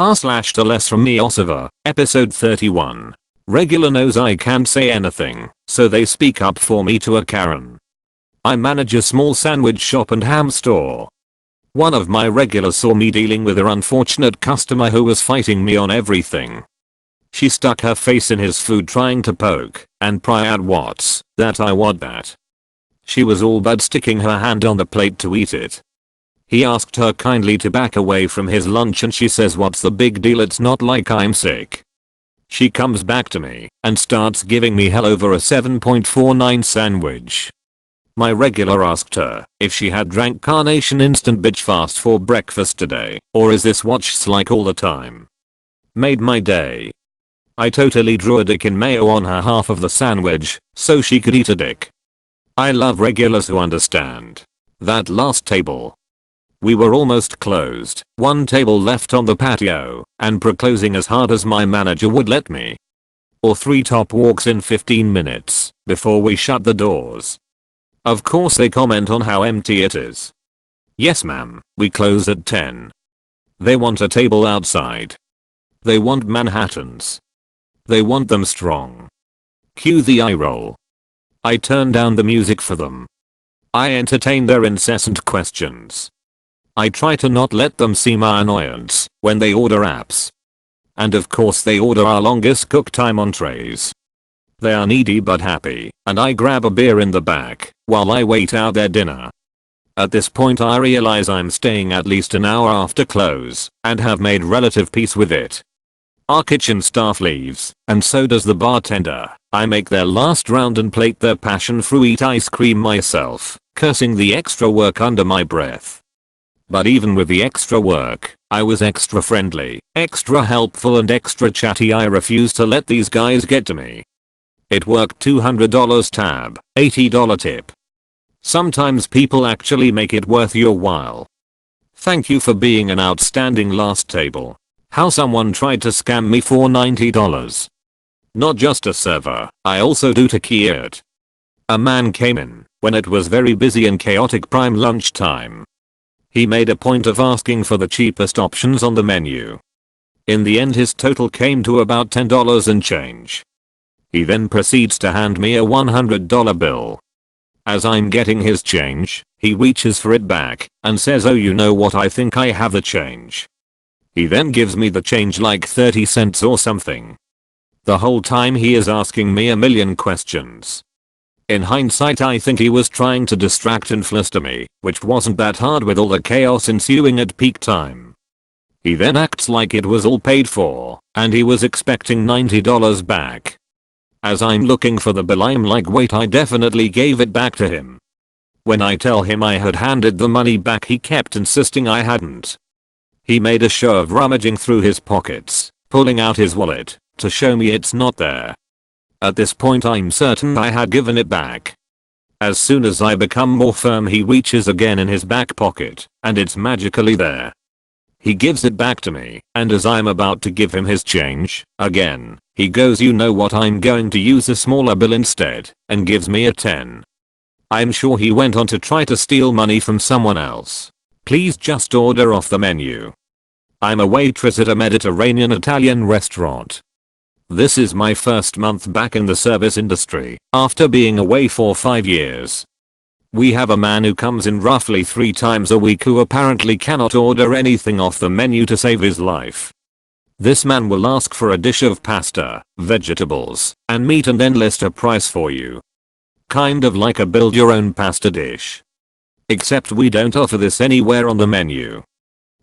TalesFromYourServer, episode 31. Regular knows I can't say anything, so they speak up for me to a Karen. I manage a small sandwich shop and ham store. One of my regulars saw me dealing with an unfortunate customer who was fighting me on everything. She stuck her face in his food trying to poke and pry at what's that I want that. She was all but sticking her hand on the plate to eat it. He asked her kindly to back away from his lunch and she says, "What's the big deal, it's not like I'm sick." She comes back to me and starts giving me hell over a 7.49 sandwich. My regular asked her if she had drank Carnation Instant Bitch Fast for breakfast today, or is this what she's like all the time? Made my day. I totally drew a dick in mayo on her half of the sandwich so she could eat a dick. I love regulars who understand. That last table. We were almost closed, one table left on the patio, and closing as hard as my manager would let me. Or 3 top walks in 15 minutes before we shut the doors. Of course they comment on how empty it is. Yes ma'am, we close at 10. They want a table outside. They want Manhattans. They want them strong. Cue the eye roll. I turn down the music for them. I entertain their incessant questions. I try to not let them see my annoyance when they order apps. And of course they order our longest cook time entrees. They are needy but happy, and I grab a beer in the back while I wait out their dinner. At this point I realize I'm staying at least an hour after close and have made relative peace with it. Our kitchen staff leaves, and so does the bartender. I make their last round and plate their passion fruit ice cream myself, cursing the extra work under my breath. But even with the extra work, I was extra friendly, extra helpful and extra chatty. I refused to let these guys get to me. It worked. $200 tab, $80 tip. Sometimes people actually make it worth your while. Thank you for being an outstanding last table. How someone tried to scam me for $90. Not just a server, I also do tequila. A man came in when it was very busy and chaotic prime lunchtime. He made a point of asking for the cheapest options on the menu. In the end his total came to about $10 and change. He then proceeds to hand me a $100 bill. As I'm getting his change, he reaches for it back and says, "Oh, you know what, I think I have the change." He then gives me the change, like 30 cents or something. The whole time he is asking me a million questions. In hindsight I think he was trying to distract and fluster me, which wasn't that hard with all the chaos ensuing at peak time. He then acts like it was all paid for, and he was expecting $90 back. As I'm looking for the bill I'm like, wait, I definitely gave it back to him. When I tell him I had handed the money back he kept insisting I hadn't. He made a show of rummaging through his pockets, pulling out his wallet to show me it's not there. At this point I'm certain I had given it back. As soon as I become more firm he reaches again in his back pocket and it's magically there. He gives it back to me, and as I'm about to give him his change, again, he goes, "You know what, I'm going to use a smaller bill instead," and gives me a 10. I'm sure he went on to try to steal money from someone else. Please just order off the menu. I'm a waitress at a Mediterranean Italian restaurant. This is my first month back in the service industry after being away for 5 years. We have a man who comes in roughly 3 times a week who apparently cannot order anything off the menu to save his life. This man will ask for a dish of pasta, vegetables, and meat and then list a price for you. Kind of like a build your own pasta dish. Except we don't offer this anywhere on the menu.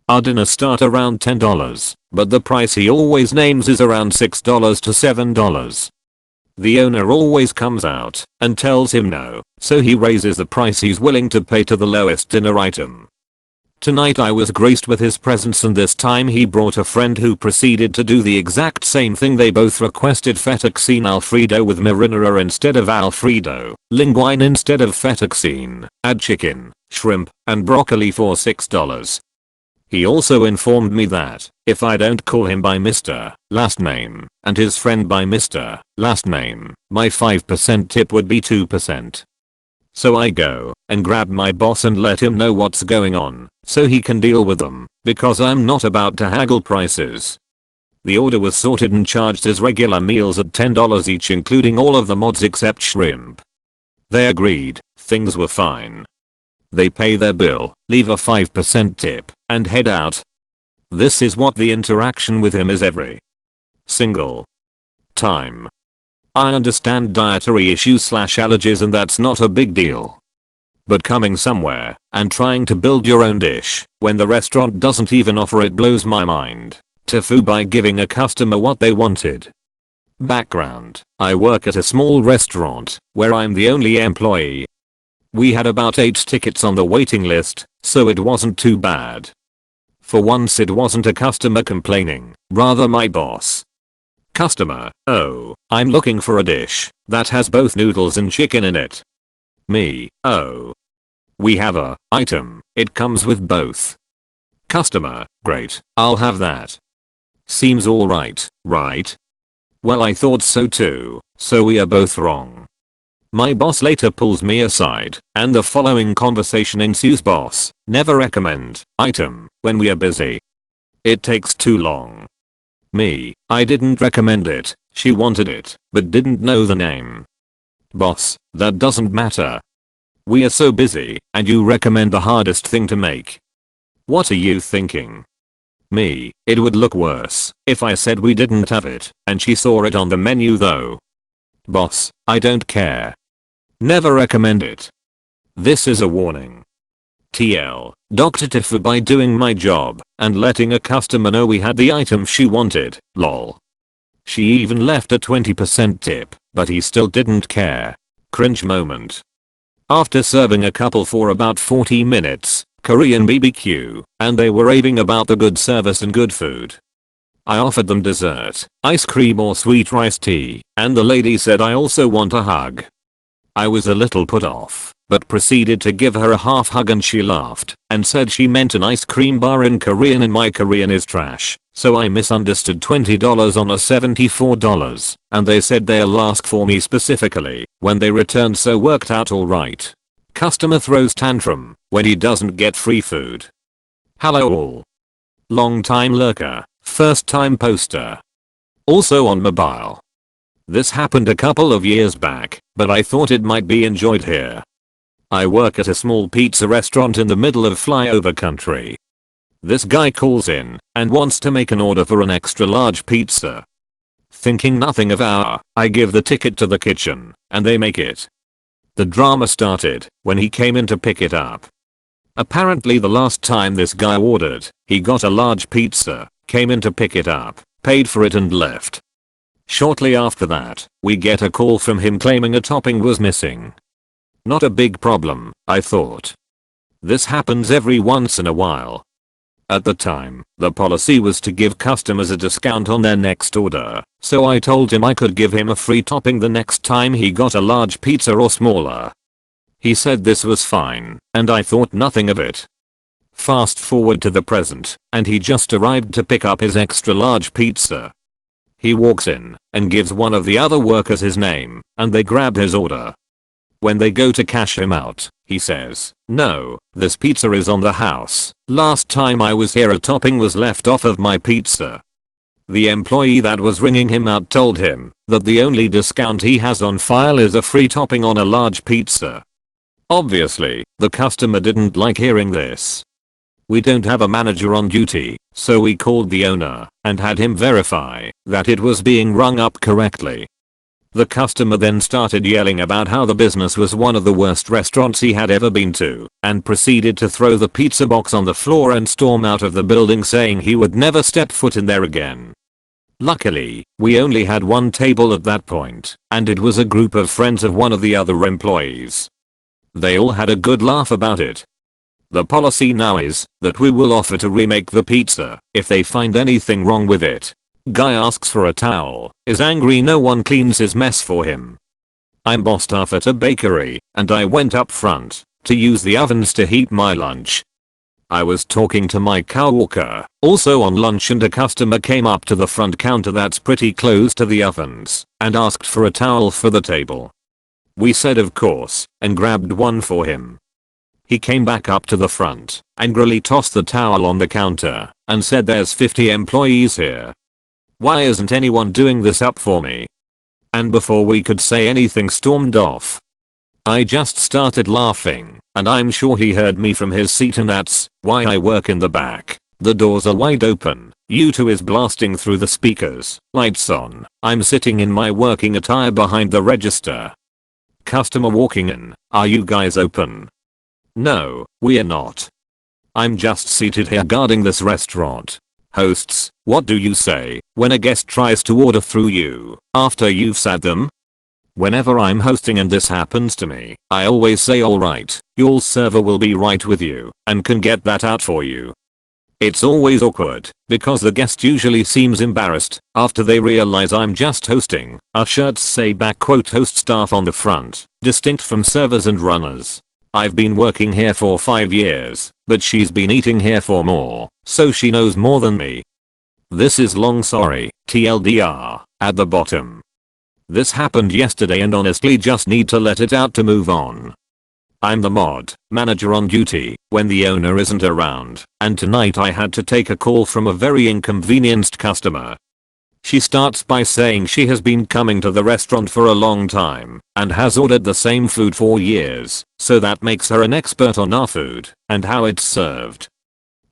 Our dinners start around $10, but the price he always names is around $6 to $7. The owner always comes out and tells him no, so he raises the price he's willing to pay to the lowest dinner item. Tonight I was graced with his presence, and this time he brought a friend who proceeded to do the exact same thing. They both requested fettuccine alfredo with marinara instead of alfredo, linguine instead of fettuccine, add chicken, shrimp, and broccoli for $6. He also informed me that if I don't call him by Mr. last name and his friend by Mr. last name, my 5% tip would be 2%. So I go and grab my boss and let him know what's going on. so he can deal with them, because I'm not about to haggle prices. The order was sorted and charged as regular meals at $10 each, including all of the mods except shrimp. They agreed, things were fine. They pay their bill, leave a 5% tip, and head out. This is what the interaction with him is every single time. I understand dietary issues / allergies, and that's not a big deal. But coming somewhere and trying to build your own dish when the restaurant doesn't even offer it blows my mind. Tofu by giving a customer what they wanted. Background: I work at a small restaurant where I'm the only employee. We had about 8 tickets on the waiting list, so it wasn't too bad. For once it wasn't a customer complaining, rather my boss. Customer: oh, I'm looking for a dish that has both noodles and chicken in it. Me: oh, we have a item, it comes with both. Customer: great, I'll have that. Seems alright, right? Well, I thought so too, so we are both wrong. My boss later pulls me aside, and the following conversation ensues: boss, never recommend item when we are busy. It takes too long. Me: I didn't recommend it, she wanted it, but didn't know the name. Boss: that doesn't matter. We are so busy, and you recommend the hardest thing to make. What are you thinking? Me: it would look worse if I said we didn't have it and she saw it on the menu though. Boss: I don't care. Never recommend it. This is a warning. TL: Dr. Tofu by doing my job and letting a customer know we had the item she wanted, lol. She even left a 20% tip, but he still didn't care. Cringe moment. After serving a couple for about 40 minutes, Korean BBQ, and they were raving about the good service and good food. I offered them dessert, ice cream or sweet rice tea, and the lady said I also want a hug. I was a little put off, but proceeded to give her a half hug, and she laughed and said she meant an ice cream bar in Korean, and my Korean is trash, so I misunderstood $20 on a $74, and they said they'll ask for me specifically when they returned, so worked out alright. Customer throws tantrum when he doesn't get free food. Hello all. Long time lurker, first time poster. Also on mobile. This happened a couple of years back, but I thought it might be enjoyed here. I work at a small pizza restaurant in the middle of flyover country. This guy calls in and wants to make an order for an extra large pizza. Thinking nothing of I give the ticket to the kitchen and they make it. The drama started when he came in to pick it up. Apparently the last time this guy ordered, he got a large pizza, came in to pick it up, paid for it and left. Shortly after that, we get a call from him claiming a topping was missing. Not a big problem, I thought. This happens every once in a while. At the time, the policy was to give customers a discount on their next order, so I told him I could give him a free topping the next time he got a large pizza or smaller. He said this was fine, and I thought nothing of it. Fast forward to the present, and he just arrived to pick up his extra large pizza. He walks in and gives one of the other workers his name, and they grab his order. When they go to cash him out, he says, "No, this pizza is on the house. Last time I was here a topping was left off of my pizza." The employee that was ringing him out told him that the only discount he has on file is a free topping on a large pizza. Obviously, the customer didn't like hearing this. We don't have a manager on duty, so we called the owner and had him verify that it was being rung up correctly. The customer then started yelling about how the business was one of the worst restaurants he had ever been to, and proceeded to throw the pizza box on the floor and storm out of the building, saying he would never step foot in there again. Luckily, we only had one table at that point, and it was a group of friends of one of the other employees. They all had a good laugh about it. The policy now is that we will offer to remake the pizza if they find anything wrong with it. Guy asks for a towel, is angry no one cleans his mess for him. I'm boss staff at a bakery, and I went up front to use the ovens to heat my lunch. I was talking to my coworker, also on lunch, and a customer came up to the front counter that's pretty close to the ovens, and asked for a towel for the table. We said of course, and grabbed one for him. He came back up to the front, angrily tossed the towel on the counter, and said there's 50 employees here. Why isn't anyone doing this up for me? And before we could say anything stormed off. I just started laughing, and I'm sure he heard me from his seat, and that's why I work in the back. The doors are wide open, U2 is blasting through the speakers, lights on, I'm sitting in my working attire behind the register. Customer walking in, are you guys open? No, we're not. I'm just seated here guarding this restaurant. Hosts, what do you say when a guest tries to order through you after you've sat them? Whenever I'm hosting and this happens to me, I always say alright, your server will be right with you and can get that out for you. It's always awkward because the guest usually seems embarrassed after they realize I'm just hosting. Our shirts say "host staff" on the front, distinct from servers and runners. I've been working here for 5 years, but she's been eating here for more, so she knows more than me. This is long sorry, TLDR, at the bottom. This happened yesterday and honestly just need to let it out to move on. I'm the mod manager on duty when the owner isn't around, and tonight I had to take a call from a very inconvenienced customer. She starts by saying she has been coming to the restaurant for a long time and has ordered the same food for years, so that makes her an expert on our food and how it's served.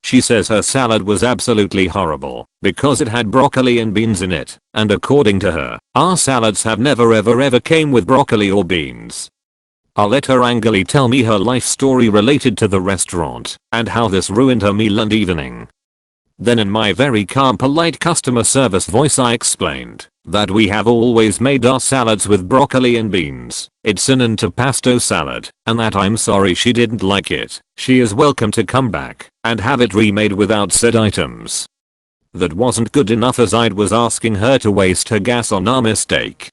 She says her salad was absolutely horrible because it had broccoli and beans in it, and according to her, our salads have never ever came with broccoli or beans. I'll let her angrily tell me her life story related to the restaurant and how this ruined her meal and evening. Then in my very calm polite customer service voice I explained that we have always made our salads with broccoli and beans. It's an antipasto salad, and that I'm sorry she didn't like it. She is welcome to come back and have it remade without said items. That wasn't good enough as I was asking her to waste her gas on our mistake.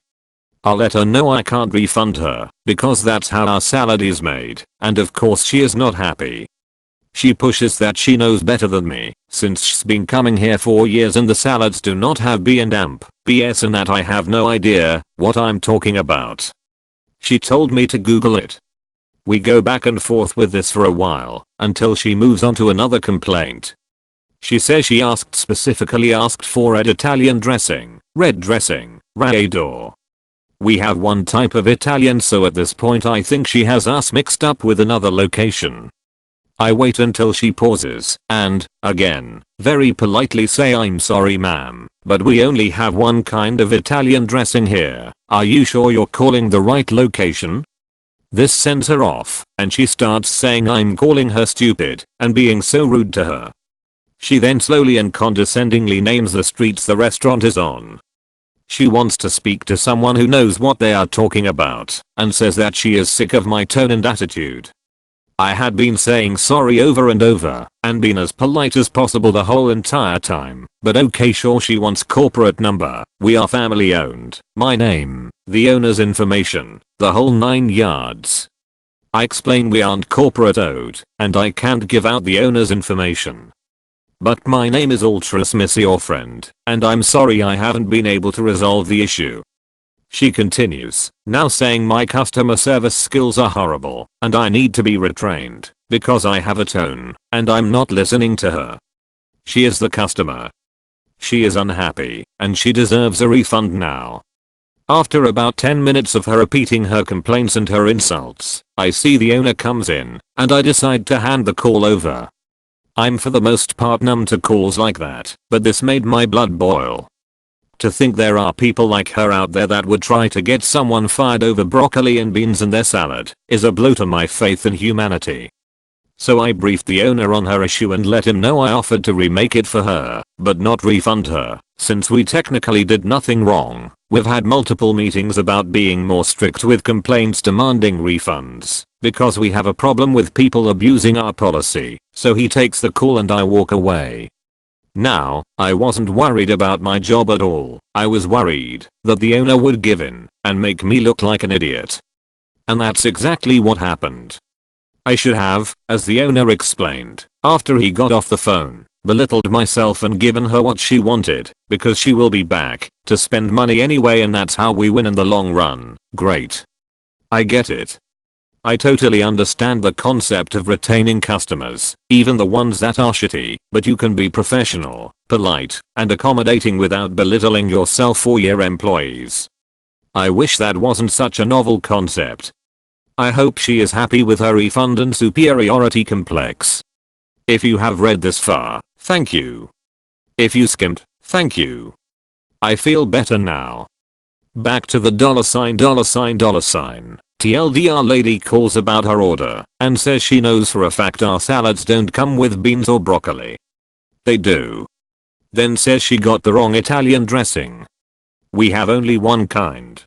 I'll let her know I can't refund her because that's how our salad is made, and of course she is not happy. She pushes that she knows better than me since she's been coming here for years and the salads do not have B and AMP, BS, and that I have no idea what I'm talking about. She told me to Google it. We go back and forth with this for a while until she moves on to another complaint. She says she specifically asked for red Italian dressing, red dressing, Raidor. We have one type of Italian, so at this point I think she has us mixed up with another location. I wait until she pauses and, again, very politely say I'm sorry ma'am, but we only have one kind of Italian dressing here. Are you sure you're calling the right location? This sends her off and she starts saying I'm calling her stupid and being so rude to her. She then slowly and condescendingly names the streets the restaurant is on. She wants to speak to someone who knows what they are talking about and says that she is sick of my tone and attitude. I had been saying sorry over and over and been as polite as possible the whole entire time, but okay, sure, she wants corporate number, we are family owned, my name, the owner's information, the whole 9 yards. I explain we aren't corporate owned and I can't give out the owner's information. But my name is Ultras Miss your friend, and I'm sorry I haven't been able to resolve the issue. She continues, now saying my customer service skills are horrible and I need to be retrained because I have a tone and I'm not listening to her. She is the customer. She is unhappy and she deserves a refund now. After about 10 minutes of her repeating her complaints and her insults, I see the owner comes in and I decide to hand the call over. I'm for the most part numb to calls like that, but this made my blood boil. To think there are people like her out there that would try to get someone fired over broccoli and beans in their salad is a blow to my faith in humanity. So I briefed the owner on her issue and let him know I offered to remake it for her, but not refund her, since we technically did nothing wrong. We've had multiple meetings about being more strict with complaints demanding refunds, because we have a problem with people abusing our policy, so he takes the call and I walk away. Now, I wasn't worried about my job at all. I was worried that the owner would give in and make me look like an idiot. And that's exactly what happened. I should have, as the owner explained, after he got off the phone, belittled myself and given her what she wanted, because she will be back to spend money anyway and that's how we win in the long run. Great. I get it. I totally understand the concept of retaining customers, even the ones that are shitty, but you can be professional, polite, and accommodating without belittling yourself or your employees. I wish that wasn't such a novel concept. I hope she is happy with her refund and superiority complex. If you have read this far, thank you. If you skimmed, thank you. I feel better now. Back to the $$. TLDR lady calls about her order and says she knows for a fact our salads don't come with beans or broccoli. They do. Then says she got the wrong Italian dressing. We have only one kind.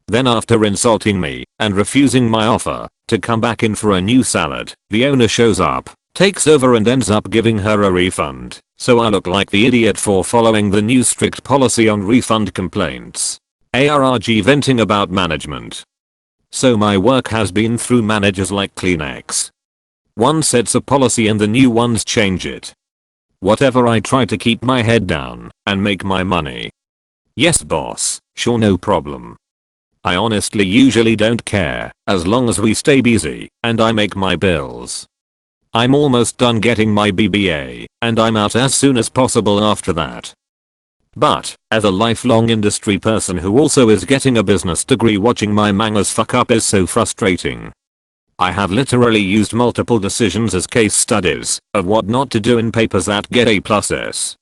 Then after insulting me and refusing my offer to come back in for a new salad, the owner shows up, takes over and ends up giving her a refund, so I look like the idiot for following the new strict policy on refund complaints. ARRG venting about management. So my work has been through managers like Kleenex. One sets a policy and the new ones change it. Whatever, I try to keep my head down and make my money. Yes boss, sure, no problem. I honestly usually don't care as long as we stay busy and I make my bills. I'm almost done getting my BBA and I'm out as soon as possible after that. But, as a lifelong industry person who also is getting a business degree, watching my mangas fuck up is so frustrating. I have literally used multiple decisions as case studies of what not to do in papers that get A+s.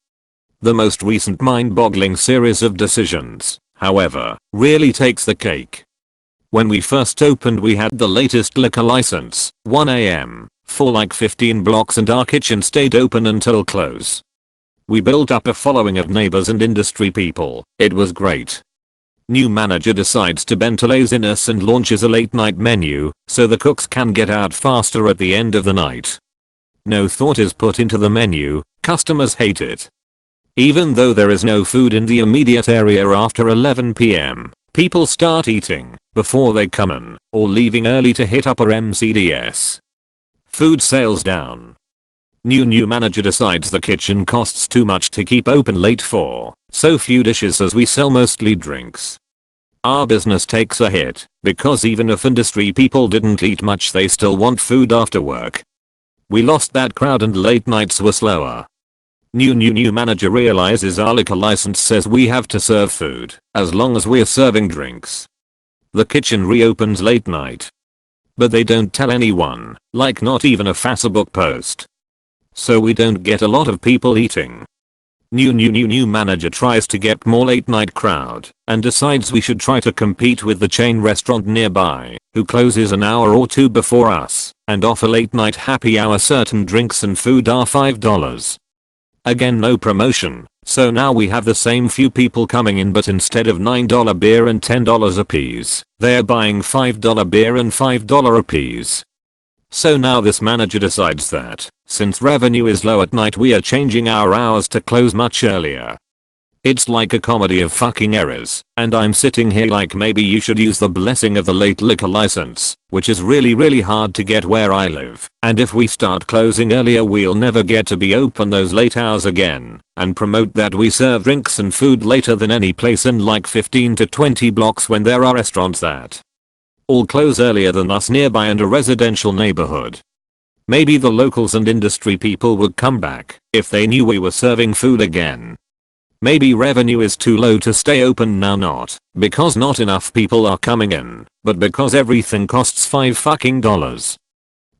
The most recent mind-boggling series of decisions, however, really takes the cake. When we first opened, we had the latest liquor license, 1 AM, for like 15 blocks, and our kitchen stayed open until close. We built up a following of neighbors and industry people. It was great. New manager decides to bend to laziness and launches a late night menu so the cooks can get out faster at the end of the night. No thought is put into the menu, customers hate it. Even though there is no food in the immediate area after 11 PM, people start eating before they come in or leaving early to hit upper MCDS. Food sales down. New manager decides the kitchen costs too much to keep open late for so few dishes as we sell mostly drinks. Our business takes a hit because even if industry people didn't eat much, they still want food after work. We lost that crowd and late nights were slower. New manager realizes our liquor license says we have to serve food as long as we're serving drinks. The kitchen reopens late night. But they don't tell anyone, like not even a Facebook post. So we don't get a lot of people eating. New manager tries to get more late night crowd and decides we should try to compete with the chain restaurant nearby, who closes an hour or two before us and offer late night happy hour. Certain drinks and food are $5. Again, no promotion, so now we have the same few people coming in, but instead of $9 beer and $10 apiece, they're buying $5 beer and $5 apiece. So now this manager decides that, since revenue is low at night, we are changing our hours to close much earlier. It's like a comedy of fucking errors, and I'm sitting here like maybe you should use the blessing of the late liquor license, which is really hard to get where I live, and if we start closing earlier we'll never get to be open those late hours again, and promote that we serve drinks and food later than any place in like 15 to 20 blocks when there are restaurants that all close earlier than us nearby and a residential neighborhood. Maybe the locals and industry people would come back if they knew we were serving food again. Maybe revenue is too low to stay open now, not because not enough people are coming in, but because everything costs $5.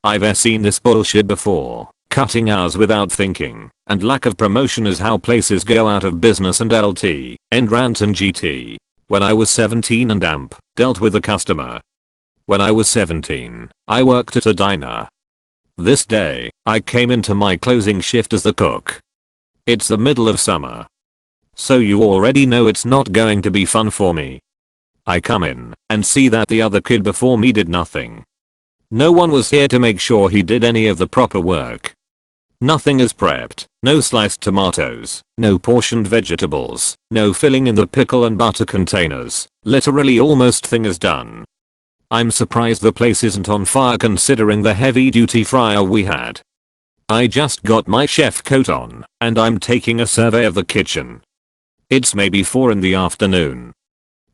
I've seen this bullshit before. Cutting hours without thinking and lack of promotion is how places go out of business and LT, end rant and GT. When I was 17 and AMP, dealt with a customer. When I was 17, I worked at a diner. This day, I came into my closing shift as the cook. It's the middle of summer. So you already know it's not going to be fun for me. I come in and see that the other kid before me did nothing. No one was here to make sure he did any of the proper work. Nothing is prepped, no sliced tomatoes, no portioned vegetables, no filling in the pickle and butter containers. Literally almost thing is done. I'm surprised the place isn't on fire considering the heavy duty fryer we had. I just got my chef coat on and I'm taking a survey of the kitchen. It's maybe 4 in the afternoon.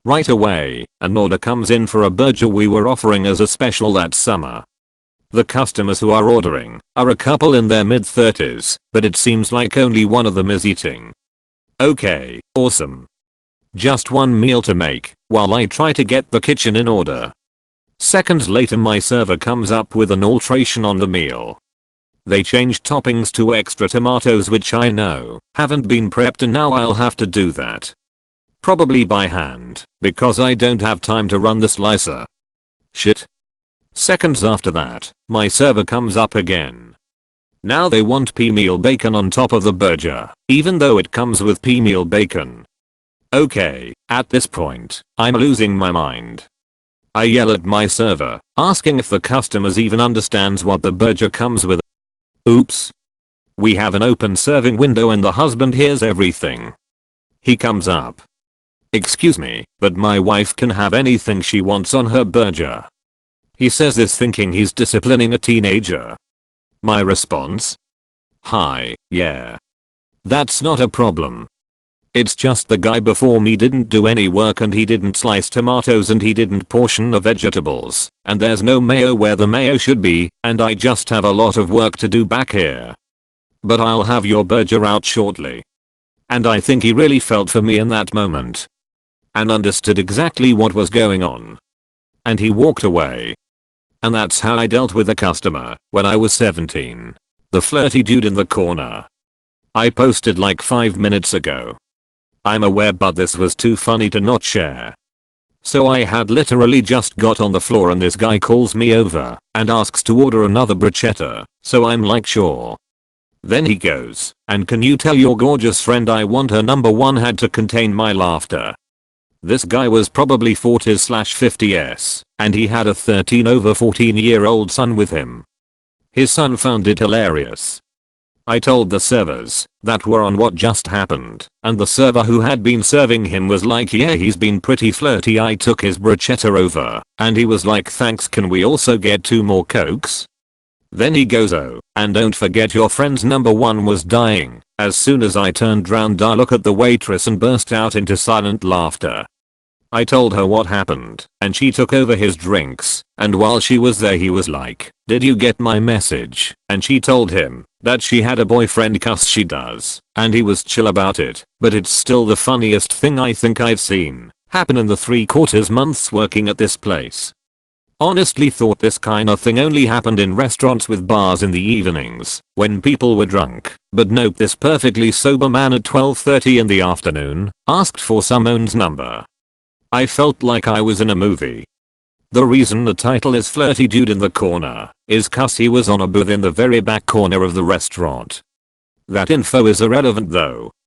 Right away, an order comes in for a burger we were offering as a special that summer. The customers who are ordering are a couple in their mid-30s, but it seems like only one of them is eating. Okay, awesome. Just one meal to make while I try to get the kitchen in order. Seconds later my server comes up with an alteration on the meal. They changed toppings to extra tomatoes, which I know haven't been prepped, and now I'll have to do that. Probably by hand, because I don't have time to run the slicer. Shit. Seconds after that, my server comes up again. Now they want pea meal bacon on top of the burger, even though it comes with pea meal bacon. Okay, at this point, I'm losing my mind. I yell at my server, asking if the customers even understands what the burger comes with. Oops. We have an open serving window and the husband hears everything. He comes up. Excuse me, but my wife can have anything she wants on her burger. He says this thinking he's disciplining a teenager. My response? Hi, yeah. That's not a problem. It's just the guy before me didn't do any work, and he didn't slice tomatoes, and he didn't portion the vegetables, and there's no mayo where the mayo should be, and I just have a lot of work to do back here. But I'll have your burger out shortly. And I think he really felt for me in that moment. And understood exactly what was going on. And he walked away. And that's how I dealt with a customer when I was 17. The flirty dude in the corner. I posted like 5 minutes ago. I'm aware, but this was too funny to not share. So I had literally just got on the floor and this guy calls me over and asks to order another bruschetta, so I'm like sure. Then he goes, and can you tell your gorgeous friend I want her number one? Had to contain my laughter. This guy was probably 40s/50s, and he had a 13/14-year-old son with him. His son found it hilarious. I told the servers that were on what just happened, and the server who had been serving him was like, yeah, he's been pretty flirty. I took his bruschetta over, and he was like, thanks, can we also get 2 more cokes? Then he goes, oh, and don't forget your friend's number one was dying. As soon as I turned round I looked at the waitress and burst out into silent laughter. I told her what happened, and she took over his drinks, and while she was there he was like, did you get my message? And she told him that she had a boyfriend, 'cause she does, and he was chill about it, but it's still the funniest thing I think I've seen happen in the 3/4 months working at this place. Honestly thought this kind of thing only happened in restaurants with bars in the evenings, when people were drunk, but nope, this perfectly sober man at 12:30 in the afternoon asked for someone's number. I felt like I was in a movie. The reason the title is Flirty Dude in the Corner is 'cause he was on a booth in the very back corner of the restaurant. That info is irrelevant though.